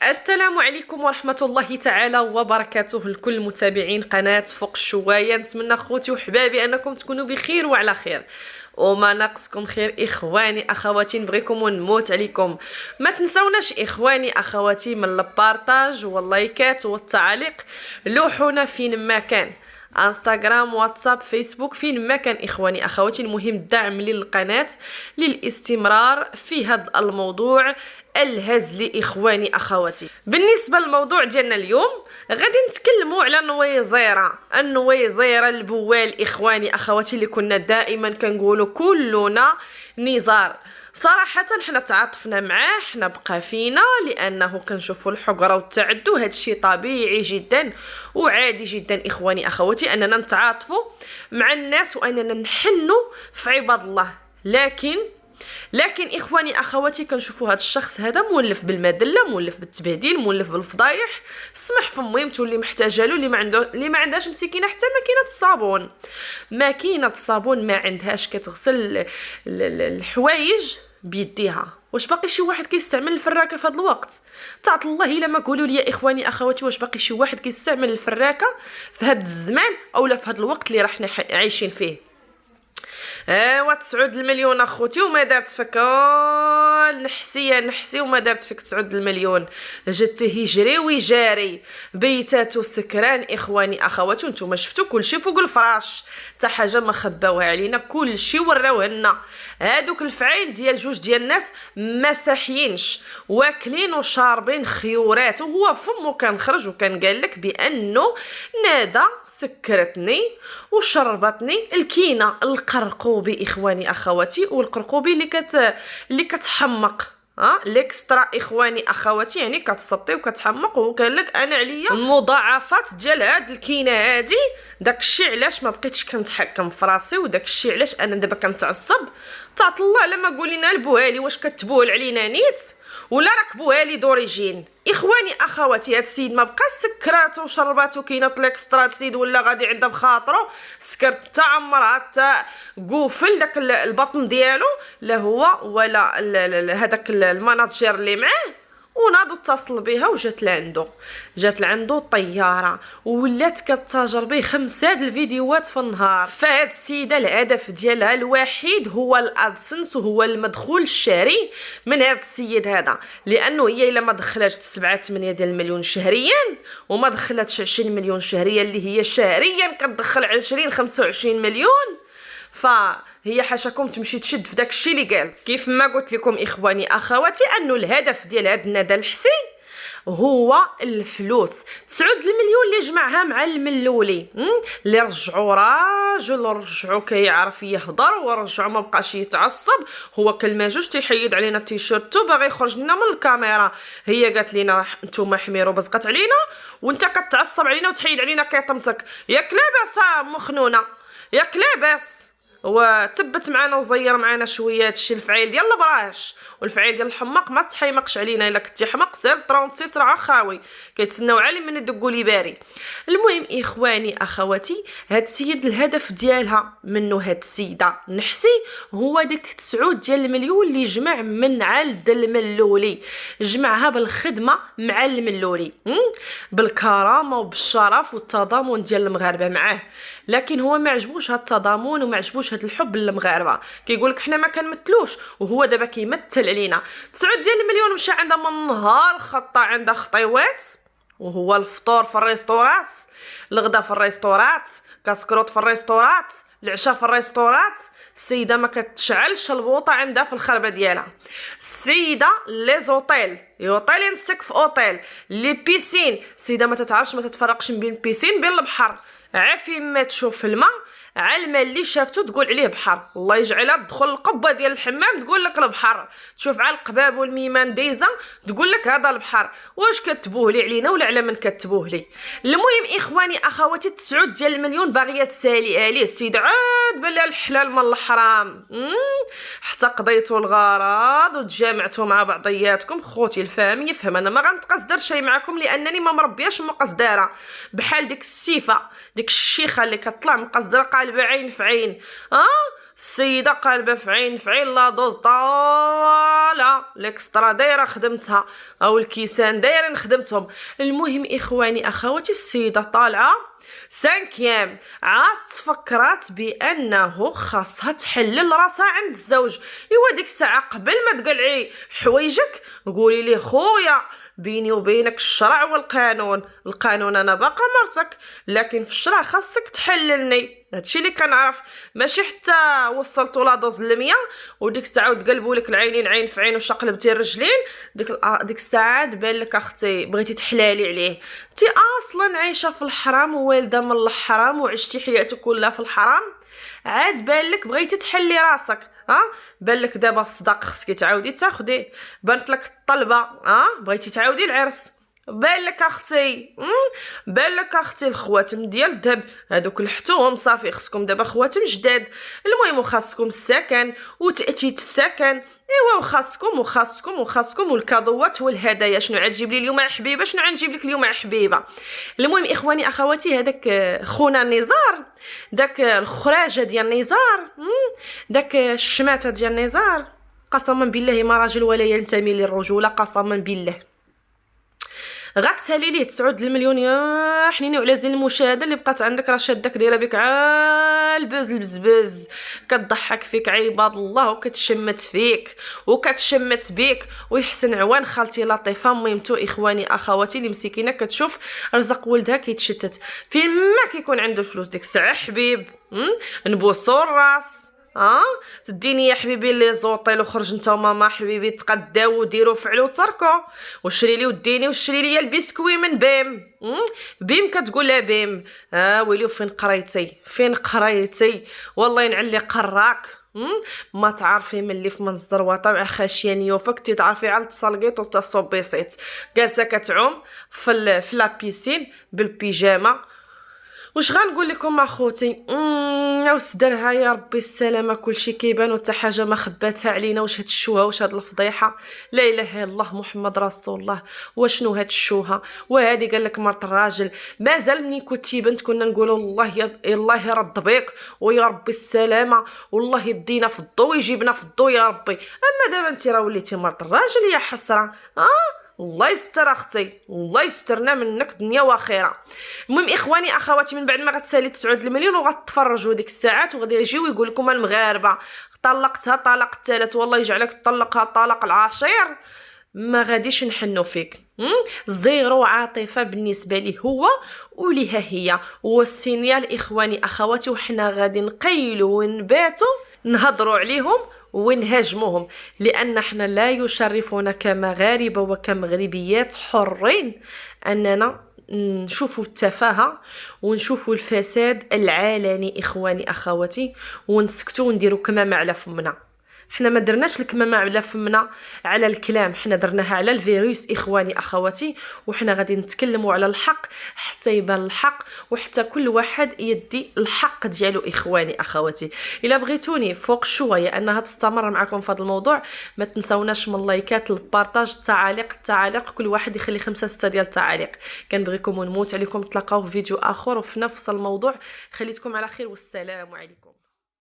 السلام عليكم ورحمة الله تعالى وبركاته لكل متابعين قناة فوق الشواية. نتمنى خوتي وحبابي أنكم تكونوا بخير وعلى خير وما ناقصكم خير. إخواني أخواتي نبغيكم ونموت عليكم. ما تنسوناش إخواني أخواتي من البارطاج واللايكات والتعاليق. لوحونا فين ما كان، انستغرام، واتساب، فيسبوك، فين ما كان إخواني أخواتي. المهم الدعم للقناة للاستمرار في هذا الموضوع الهزلي إخواني أخواتي. بالنسبة للموضوع ديالنا اليوم غادي نتكلموا على النويزيرة البوال إخواني أخواتي، اللي كنا دائما كنقولوا كلنا نزار. صراحة حنا تعاطفنا معاه، حنا بقى فينا لأنه كنشوفوا الحقرة والتعدي، وهذا الشيء طبيعي جدا وعادي جدا إخواني أخواتي أننا نتعاطفوا مع الناس وأننا نحنوا في عباد الله. لكن إخواني أخواتي كنشوفوا هذا الشخص هذا مولف بالمذلة، مولف بالتبهديل، مولف بالفضايح. سمح فمهم تولي محتاجه له اللي ما عندهاش مسكينه حتى ماكينه الصابون ما عندهاش كتغسل الحوايج بيديها. واش باقي شي واحد كيستعمل الفراكه في هذا الوقت؟ تعط الله الا ما قولوا لي يا اخواني اخواتي، واش باقي شي واحد كيستعمل الفراكه في هذا الزمان اولا في هذا الوقت اللي راحنا عايشين فيه؟ ايوا 9 المليون اخوتي وما دارت فيك نحسي وما دارت فيك 9 المليون. جتي يجري ويجاري بيتاتو سكران إخواني أخواتي، وانتم شفتوا كلشي فوق الفراش، حتى حاجه ما خباوها علينا، كلشي وراوه لنا. هادوك الفعايل ديال جوج ديال الناس ما ساحيينش، واكلين وشاربين خيورات، وهو فمو كان خرج وكان قال لك بانه نادا سكرتني وشربتني الكينه القرقوبي إخواني أخواتي، والقرقوبي اللي كتحمق ليكسترا إخواني أخواتي، يعني كتسطي وكتحمق. وقال لك انا عليا المضاعفات ديال هاد الكينه هادي. داكشي علاش ما بقيتش كنتحكم في راسي، وداكشي علاش انا دابا كنتعصب. تعط الله لما قولينا البوهالي واش كتبوهل علينا نيت ولا راكبوها لي دوريجين. اخواني اخواتي هاد السيد ما بقى سكراتو وشرباتو كينه الاكسترا سيد، ولا غادي عندها بخاطرو سكرت حتى عمرها حتى قوفل داك البطن ديالو، لا هو ولا هذاك المناجر اللي معاه. وناضو اتصل بها وجات لعندو الطياره ولات كتاجر به 5 الفيديوهات في النهار. فهاد السيده الهدف ديالها الوحيد هو الادسنس، وهو المدخول الشهري من هاد السيد هذا، لانه هي الا ما دخلاتش 7-8 ديال المليون شهريا وما دخلاتش 20 مليون شهريا اللي هي شهريا كتدخل 20-25 مليون، فهي حاشاكم تمشي تشد في داك الشيء اللي قالت. كيف ما قلت لكم اخواني اخواتي انه الهدف ديال هاد الندى الحسي هو الفلوس. 9 المليون اللي جمعها مع الملولي، اللي رجعوا راجل، رجعوا كيعرف يهضر، ورجعوا ما بقاش يتعصب. هو كلمه جوج تيحيد علينا التيشيرت باغي يخرج لنا من الكاميرا. هي قالت لنا نتوما حميرو بزقت علينا وانت كتعصب علينا وتحيد علينا كيطمتك. ياك لاباس مخنونه، ياك لاباس. وتبت معنا وزير معنا شويه هادشي الفعيل ديال البراش والفعيل ديال الحماق. ما تحيمقش علينا، الا كنتي حماق سير 36 راه خاوي كيتسناو علي من يدقوا لي باري. المهم اخواني اخواتي هاد السيد الهدف ديالها منه هاد السيده نحسي هو ديك 9 ديال المليون اللي جمع من عند الملولي. جمعها بالخدمه مع الملولي، بالكرامه وبالشرف والتضامن ديال المغاربه معاه. لكن هو ما عجبوش هاد التضامن وما عجبوش هاد الحب للمغاربه. كيقول لك حنا ما كنمثلوش، وهو دابا كيمثل علينا. 9 ديال المليون مشى عندها من نهار خطه عندها خطيوات، وهو الفطور في الريستورات، الغدا في الريستورات، كاسكروط في الريستورات، العشاء في الريستورات. السيده ما كتشعلش البوطه عندها في الخربه ديالها. السيده لي زوطيل ينسك في اوتيل، لي بيسين السيده ما تتعرفش ما تتفرقش بين بيسين بين البحر. عافي ما تشوف الماء علما اللي شافتو تقول عليه بحر. الله يجعلها تدخل القبه ديال الحمام تقول لك البحر، تشوف على القباب والميمان دايزه تقول لك هذا البحر. واش كتبوهلي علينا ولا على من كتبوهلي؟ المهم اخواني اخواتي 9 ديال المليون باغيه تسالي عليه. السيده عاد بلا الحلال من الحرام، حتى قضيتوا الغرض وتجامعتوا مع بعضياتكم. خوتي الفامي يفهم، انا ما غنتقصدر شي معكم لانني ما مربياش مقصداره بحال ديك السيفه ديك الشيخه اللي كطلع مقصدره قالبه عين في عين. السيده قالبه في عين لا دوز طالعه الاكسترا دايره خدمتها او الكيسان دايرين خدمتهم. المهم اخواني اخواتي السيده طالعه 5 عاد تفكرات بانه خاصها تحلل راسها عند الزوج. ايوا ديك الساعه قبل ما تقلعي حوايجك قولي لي خويا بيني وبينك الشرع والقانون، القانون انا باقا مرتك لكن في الشرع خاصك تحللني. هادشي اللي كنعرف، ماشي حتى وصلتوا لا دوز ل100 وديك الساعه وتقلبوا لك العينين عين في عين وشقلبتي الرجلين. ديك الساعه تبان لك اختي بغيتي تحلالي عليه. انت اصلا عايشه في الحرام ووالده من الحرام وعشتي حياتك كلها في الحرام، عاد بان لك بغيتي تحلي راسك. بان لك دابا الصداق خصك تعاودي تاخديه، بانت لك الطلبه بغيتي تعاودي العرس، بان لك اختي بان لك اختي الخواتم ديال الذهب هذوك لحتوهم صافي خصكم دابا خواتم جداد. المهم خاصكم السكن وتاتيت السكن، ايوا وخاصكم والكادوات والهدايا. شنو عاد تجيب لي اليوم يا حبيبه، شنو عاد نجيب لك اليوم يا حبيبه. المهم اخواني اخواتي هذاك خونا نزار، داك الخراجه ديال نزار، داك الشماته ديال نزار، قسما بالله ما راجل ولا ينتمي للرجوله قسما بالله. غتسالي ليه 9 المليون يا حنيني. وعلى زين المشاهده اللي بقات عندك راه شادك دايره بك البز البزبز، كتضحك فيك عباد الله وكتشمت بيك ويحسن عوان خالتي لطيفه ميمتو اخواني اخواتي اللي مسكينه كتشوف رزق ولدها كيتشتت. فين ما كيكون عنده فلوس ديك الساعه حبيب نبوسو الراس تديني يا حبيبي لي زوطيل وخرج انت وماما حبيبي تقداو وديروا فعلوا تركوا وشري لي وديني وشري لي البسكوي من بيم كتقول لها بيم ويلي فين قريتي والله ينعلي قراك. ما تعرفي ملي في منظر وطبع خاشيه نيوفك تعرفي على التصلقيط وتصوبيصيت جالسه كتعوم في لابيسين بالبيجامه. واش غنقول لكم اخوتي وسدرها يا ربي السلامه. كلشي كيبان وتا حاجه ما خباتها علينا. واش هاد الشوهه واش هاد الفضيحه، لا اله الا الله محمد رسول الله. واشنو هاد الشوهه وهادي قال لك مرت الراجل. مازال مني كنتي بنت كنا نقولوا الله يرد بيك ويا ربي السلامه والله يدينا في الضو ويجيبنا في الضو يا ربي. اما دابا انت راه وليتي مرت الراجل يا حسره. الله يستر اختي، الله يسترنا منك دنيا واخره. المهم اخواني اخواتي من بعد ما غتسالي 9 المليون وغتفرجوا ديك الساعات وغادي يجيو يقول لكم المغاربه طلقتها طلاق الثالث والله يجعلك تطلقها الطلاق العاشر، ما غاديش نحنوا فيك. زيرو عاطفه بالنسبه لي هو وليها هي والسينيال اخواني اخواتي. وحنا غادي نقيلوا ونباتوا نهضروا عليهم ونهاجموهم لان احنا لا يشرفنا كمغاربه وكمغربيات حرين اننا نشوفوا التفاهه ونشوفوا الفساد العلني اخواني اخواتي ونسكتوا ونديروا كمامه على فمنا. حنا ما درناش الكمامه على فمنا على الكلام، حنا درناها على الفيروس اخواني اخواتي. وحنا غادي نتكلموا على الحق حتى يبان الحق وحتى كل واحد يدي الحق ديالو اخواني اخواتي. الا بغيتوني فوق شويه انها تستمر معكم في هذا الموضوع ما تنساوناش من اللايكات البارطاج التعاليق كل واحد يخلي 5 6 ديال التعاليق. كنبغيكم ونموت عليكم. تلاقاو في فيديو اخر وفي نفس الموضوع. خليتكم على خير والسلام عليكم.